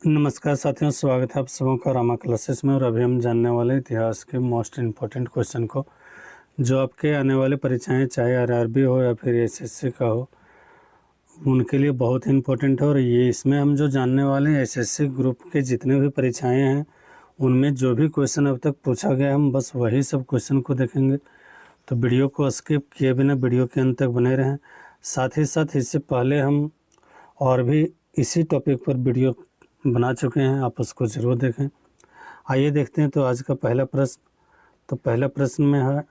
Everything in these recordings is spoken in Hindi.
नमस्कार साथियों, स्वागत है आप सबों का रामा क्लासेस में। और अभी हम जानने वाले इतिहास के मोस्ट इम्पोर्टेंट क्वेश्चन को, जो आपके आने वाले परीक्षाएं चाहे आरआरबी हो या फिर एसएससी का हो, उनके लिए बहुत ही इम्पोर्टेंट है। और ये इसमें हम जो जानने वाले हैं एसएससी ग्रुप के जितने भी परीक्षाएँ हैं उनमें जो भी क्वेश्चन अब तक पूछा गया हम बस वही सब क्वेश्चन को देखेंगे। तो वीडियो को स्किप किए बिना वीडियो के अंत तक बने रहें। साथ ही साथ इससे पहले हम और भी इसी टॉपिक पर वीडियो बना चुके हैं, आप उसको ज़रूर देखें। आइए देखते हैं तो आज का पहला प्रश्न। तो पहला प्रश्न में है,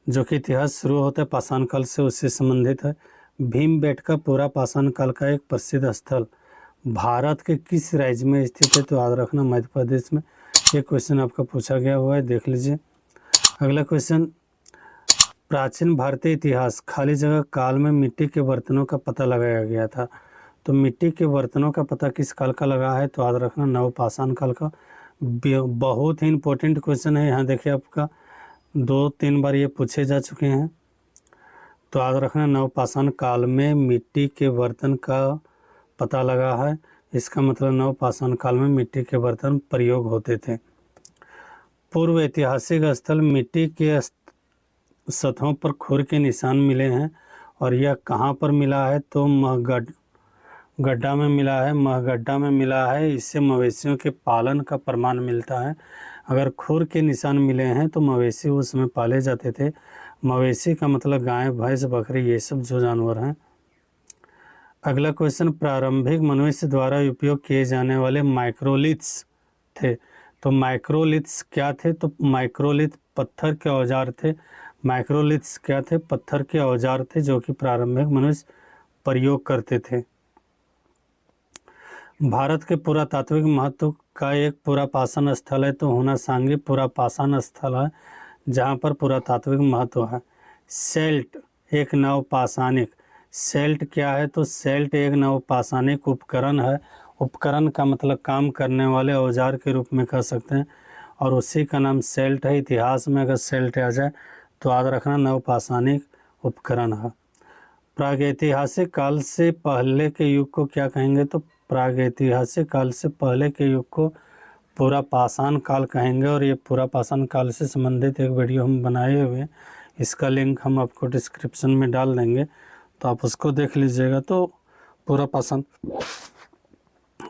जो कि इतिहास शुरू होता है पाषाण काल से, उससे संबंधित है। भीमबेटका पूरा पाषाण काल का एक प्रसिद्ध स्थल भारत के किस राज्य में स्थित है? तो याद रखना मध्य प्रदेश में। ये क्वेश्चन आपका पूछा गया हुआ है, देख लीजिए। अगला क्वेश्चन, प्राचीन भारतीय इतिहास खाली जगह काल में मिट्टी के बर्तनों का पता लगाया गया था। तो मिट्टी के बर्तनों का पता किस काल का लगा है? तो याद रखना नवपाषाण काल का। बहुत ही इम्पोर्टेंट क्वेश्चन है। यहाँ देखिए आपका 2-3 बार ये पूछे जा चुके हैं। तो याद रखना नवपाषाण काल में मिट्टी के बर्तन का पता लगा है। इसका मतलब नवपाषाण काल में मिट्टी के बर्तन प्रयोग होते थे। पूर्व ऐतिहासिक स्थल, मिट्टी के सतहों पर खुर के निशान मिले हैं। और यह कहाँ पर मिला है? तो गड्ढा में मिला है। महगड्ढा में मिला है। इससे मवेशियों के पालन का प्रमाण मिलता है। अगर खुर के निशान मिले हैं तो मवेशी उसमें पाले जाते थे। मवेशी का मतलब गाय, भैंस, बकरी, ये सब जो जानवर हैं। अगला क्वेश्चन, प्रारंभिक मनुष्य द्वारा उपयोग किए जाने वाले माइक्रोलिथ्स थे। तो माइक्रोलिथ्स क्या थे? तो माइक्रोलिथ पत्थर के औजार थे। माइक्रोलिथ्स क्या थे? पत्थर के औजार थे जो कि प्रारंभिक मनुष्य प्रयोग करते थे। भारत के पुरातात्विक महत्व का एक पुरापाषाण स्थल है तो हुनासांगी पुरापाषाण स्थल है, जहाँ पर पुरातात्विक महत्व है। सेल्ट एक नवपाषाणिक, सेल्ट क्या है? तो सेल्ट एक नवपाषाणिक उपकरण है। उपकरण का मतलब काम करने वाले औजार के रूप में कह सकते हैं, और उसी का नाम सेल्ट है। इतिहास में अगर सेल्ट आ जाए तो याद रखना नवपाषाणिक उपकरण है। प्रागैतिहासिक काल से पहले के युग को क्या कहेंगे? तो प्रागैतिहासिक काल से पहले के युग को पुरापाषाण काल कहेंगे। और ये पुरापाषाण काल से संबंधित एक वीडियो हम बनाए हुए हैं, इसका लिंक हम आपको डिस्क्रिप्शन में डाल देंगे, तो आप उसको देख लीजिएगा तो पुरापाषाण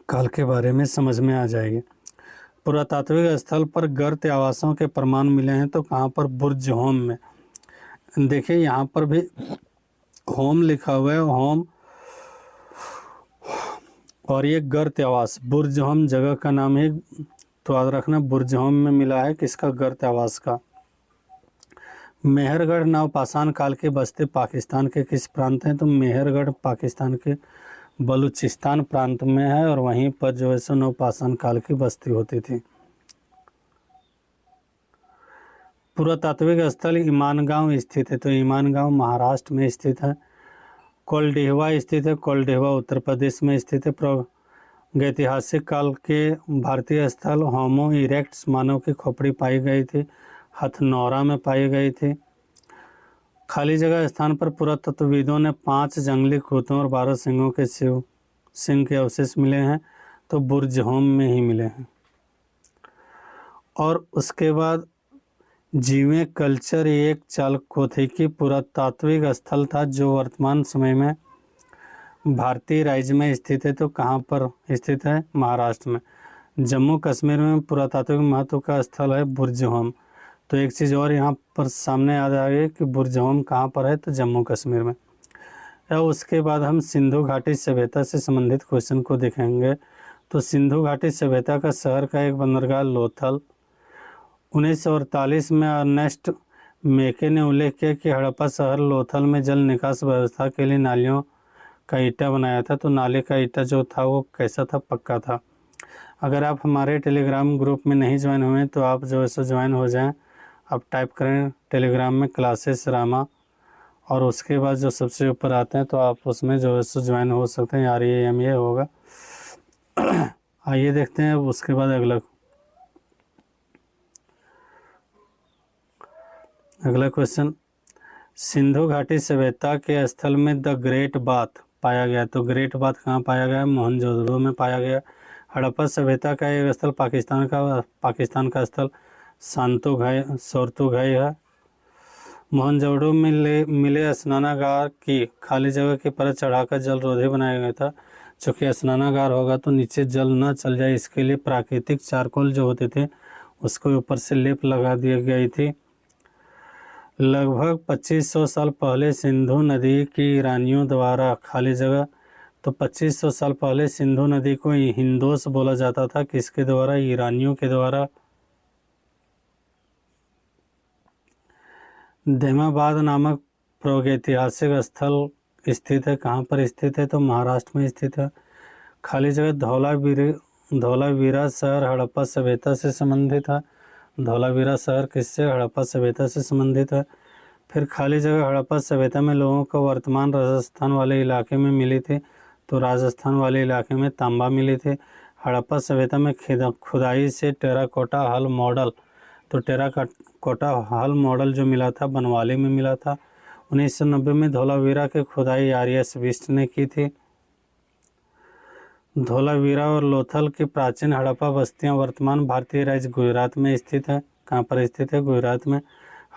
काल के बारे में समझ में आ जाएगी। पुरातात्विक स्थल पर गर्त आवासों के प्रमाण मिले हैं तो कहाँ पर? बुर्ज होम में। देखिए यहाँ पर भी होम लिखा हुआ है, होम, और ये गर्त आवास बुर्ज होम जगह का नाम है। तो याद रखना बुर्ज होम में मिला है किसका? गर्त आवास का। मेहरगढ़ नवपाषाण काल के बस्ती पाकिस्तान के किस प्रांत हैं? तो मेहरगढ़ पाकिस्तान के बलूचिस्तान प्रांत में है, और वहीं पर जो है सो नवपाषाण काल की बस्ती होती थी। पुरातात्विक स्थल ईमानगांव स्थित है। तो ईमानगांव महाराष्ट्र में स्थित है। कोलडेहवा स्थित है। कोलडेहवा उत्तर प्रदेश में स्थित है। प्रागैतिहासिक काल के भारतीय स्थल, होमो इरेक्टस मानव की खोपड़ी पाई गई थी, हथनौरा में पाई गई थी। खाली जगह स्थान पर पुरातत्वविदों ने 5 जंगली कुत्तों और 12 सिंहों के सिंह के अवशेष मिले हैं, तो बुर्ज होम में ही मिले हैं। और उसके बाद जीवे कल्चर एक चालकोथिकी पुरातात्विक स्थल था जो वर्तमान समय में भारतीय राज्य में स्थित है। तो कहाँ पर स्थित है? महाराष्ट्र में। जम्मू कश्मीर में पुरातात्विक महत्व का स्थल है बुर्ज होम। तो एक चीज़ और यहाँ पर सामने आ जाएगी कि बुर्ज होम कहाँ पर है? तो जम्मू कश्मीर में। या उसके बाद हम सिंधु घाटी सभ्यता से संबंधित क्वेश्चन को देखेंगे। तो सिंधु घाटी सभ्यता का शहर का एक बंदरगाह लोथल। 1948 में अर्नेस्ट मेके ने उल्लेख किया कि हड़प्पा शहर लोथल में जल निकास व्यवस्था के लिए नालियों का ईंटा बनाया था। तो नाले का ईंटा जो था वो कैसा था? पक्का था। अगर आप हमारे टेलीग्राम ग्रुप में नहीं ज्वाइन हुए तो आप जो है सो ज्वाइन हो जाएं। आप टाइप करें टेलीग्राम में क्लासेस रामा, और उसके बाद जो सबसे ऊपर आते हैं तो आप उसमें जो है सो ज्वाइन हो सकते हैं। REMA होगा। आइए देखते हैं अब उसके बाद अगला क्वेश्चन, सिंधु घाटी सभ्यता के स्थल में द ग्रेट बाथ पाया गया, तो ग्रेट बाथ कहाँ पाया गया? मोहनजोदड़ो में पाया गया। हड़प्पा सभ्यता का एक स्थल पाकिस्तान का स्थल सोरतुगाई है। मोहनजोदड़ो में मिले स्नानागार की खाली जगह की परत चढ़ाकर जल रोधी बनाया गया था। चूँकि स्नानागार होगा तो नीचे जल न चल जाए, इसके लिए प्राकृतिक चारकोल जो होते थे उसको ऊपर से लेप लगा दी गई थी। लगभग 2500 साल पहले सिंधु नदी की ईरानियों द्वारा खाली जगह, तो 2500 साल पहले सिंधु नदी को हिंदोस बोला जाता था। किसके द्वारा? ईरानियों के द्वारा। देमाबाद नामक प्रागैतिहासिक स्थल स्थित है। कहाँ पर स्थित है? तो महाराष्ट्र में स्थित है। खाली जगह धौलावीरा शहर हड़प्पा सभ्यता से संबंधित है। धौलावीरा शहर किससे? हड़प्पा सभ्यता से संबंधित है। फिर खाली जगह हड़प्पा सभ्यता में लोगों को वर्तमान राजस्थान वाले इलाके में मिली थी, तो राजस्थान वाले इलाके में तांबा मिली थी। हड़प्पा सभ्यता में खुदाई से टेराकोटा हल मॉडल, तो टेराकोटा हल मॉडल जो मिला था बनवाली में मिला था। 1990 में धौलावीरा की खुदाई आर.एस. बिष्ट ने की थी। धौलावीरा और लोथल की प्राचीन हड़प्पा बस्तियां वर्तमान भारतीय राज्य गुजरात में स्थित है। कहाँ पर स्थित है? गुजरात में।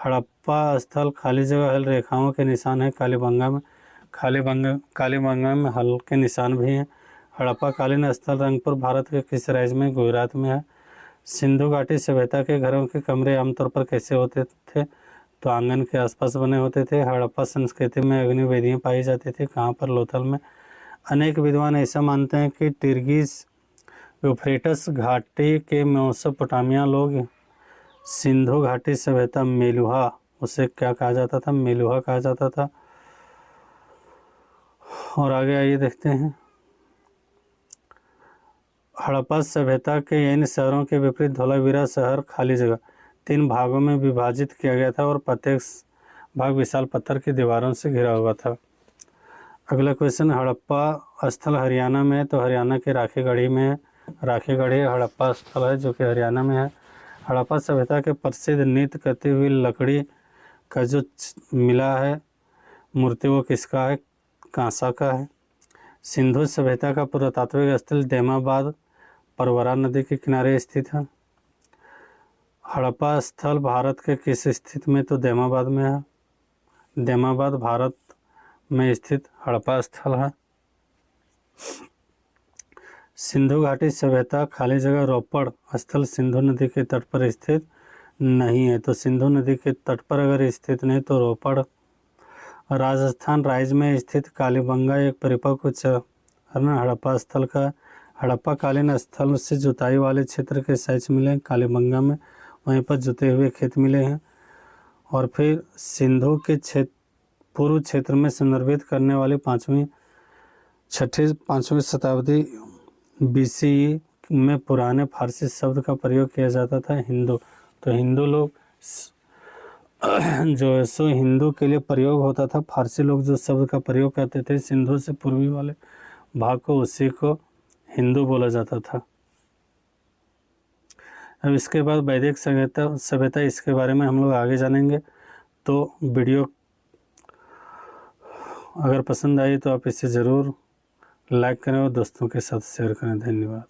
हड़प्पा स्थल खाली जगह हल रेखाओं के निशान है। कालीबंगा में हल के निशान भी हैं। हड़प्पा कालीन स्थल रंगपुर भारत के किस राज्य में? गुजरात में है। सिंधु घाटी सभ्यता के घरों के कमरे आमतौर पर कैसे होते थे? तो आंगन के आसपास बने होते थे। हड़प्पा संस्कृति में अग्निवेदियाँ पाई जाती थी। कहाँ पर? लोथल में। अनेक विद्वान ऐसा मानते हैं कि टिर्गिस यूफ्रेटस घाटी के मेसोपोटामिया लोग सिंधु घाटी सभ्यता मेलुहा, उसे क्या कहा जाता था? मेलुहा कहा जाता था। और आगे आइए देखते हैं। हड़प्पा सभ्यता के इन शहरों के विपरीत धौलावीरा शहर खाली जगह 3 भागों में विभाजित किया गया था और प्रत्येक भाग विशाल पत्थर की दीवारों से घिरा हुआ था। अगला क्वेश्चन, हड़प्पा स्थल हरियाणा में है, तो हरियाणा के राखीगढ़ी में है। राखीगढ़ी हड़प्पा स्थल है जो कि हरियाणा में है। हड़प्पा सभ्यता के प्रसिद्ध नृत्य करती हुई लकड़ी का जो मिला है मूर्ति वो किसका है? कांसा का है। सिंधु सभ्यता का पुरातात्विक स्थल देमाबाद परवरा नदी के किनारे स्थित है। हड़प्पा स्थल भारत के किस स्थित में? तो देमाबाद में है। देमाबाद भारत में स्थित हड़प्पा स्थल है। सिंधु घाटी सभ्यता खाली जगह रोपड़ स्थल सिंधु नदी के तट पर स्थित नहीं है, तो सिंधु नदी के तट पर अगर स्थित नहीं तो रोपड़। राजस्थान राज्य में स्थित कालीबंगा एक परिपक्व चरण हड़प्पा स्थल का हड़प्पा कालीन स्थल से जुताई वाले क्षेत्र के साइज मिले कालीबंगा में, वहीं पर जुते हुए खेत मिले हैं। और फिर सिंधु के पूर्व क्षेत्र में संदर्भित करने वाली 5वीं शताब्दी BCE में पुराने फारसी शब्द का प्रयोग किया जाता था हिंदू, तो हिंदू लोग जो है सो हिंदू के लिए प्रयोग होता था। फारसी लोग जो शब्द का प्रयोग करते थे सिंधु से पूर्वी वाले भाग को, उसी को हिंदू बोला जाता था। अब इसके बाद वैदिक सभ्यता इसके बारे में हम लोग आगे जानेंगे। तो वीडियो अगर पसंद आई तो आप इसे ज़रूर लाइक करें और दोस्तों के साथ शेयर करें। धन्यवाद।